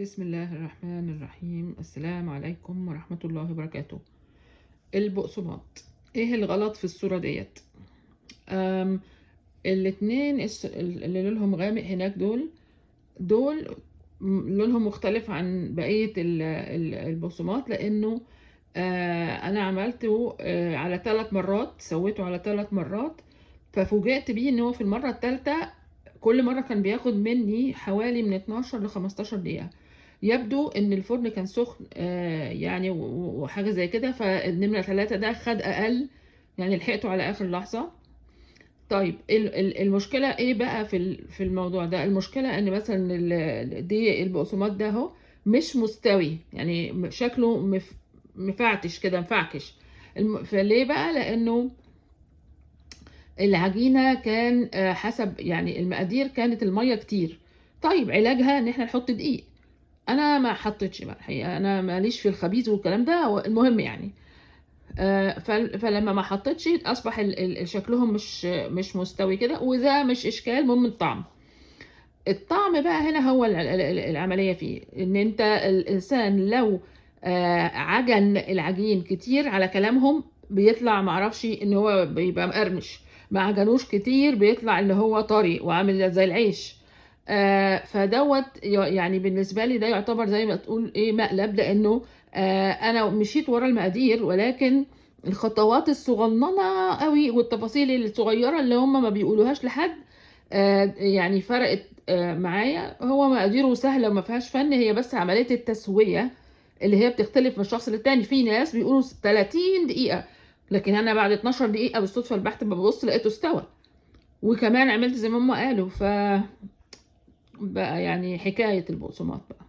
بسم الله الرحمن الرحيم. السلام عليكم ورحمة الله وبركاته. البقسماط، ايه الغلط في الصورة ديت؟ الاتنين اللي لونهم غامق هناك دول لونهم مختلف عن بقية البقسماط، لانه انا عملته على 3 مرات، سويته على 3 مرات، ففوجئت بيه ان هو في المرة الثالثة كل مرة كان بياخد مني حوالي من 12 ل 15 دقيقة. يبدو ان الفرن كان سخن يعني وحاجة زي كده، فالنمرة 3 ده خد اقل، يعني لحقته على اخر لحظة. طيب المشكلة ايه بقى في الموضوع ده؟ المشكلة ان مثلا دي البقسماط ده اهو مش مستوي، يعني شكله مفعتش كده، مفعكش. فليه بقى؟ لانه العجينة كان حسب يعني المقادير كانت المية كتير. طيب علاجها ان احنا نحط دقيق. انا ما حطيتش بقى الحقيقة، انا ماليش في الخبيث والكلام ده، المهم يعني فلما ما حطيتش اصبح شكلهم مش مستوي كده، وده مش اشكال. المهم الطعم بقى هنا هو العملية فيه ان انت الانسان لو عجن العجين كتير على كلامهم بيطلع معرفش ان هو بيبقى مقرمش، ما عجنوش كتير بيطلع ان هو طري وعامل زي العيش. فدوت يعني بالنسبة لي ده يعتبر زي ما تقول ايه مقلب، لانه انا مشيت ورا المقادير، ولكن الخطوات الصغننة قوي والتفاصيل الصغيرة اللي هم ما بيقولوهاش لحد يعني فرقت معايا. هو مقاديره سهلة وما فيهاش فن، هي بس عملية التسوية اللي هي بتختلف من شخص للتاني. في ناس بيقولوا 30 دقيقة، لكن أنا بعد 12 دقيقة بالصدفة البحتة ببص لقيته استوى، وكمان عملت زي ما هم قالوا. بقى يعني حكاية البقسماط بقى.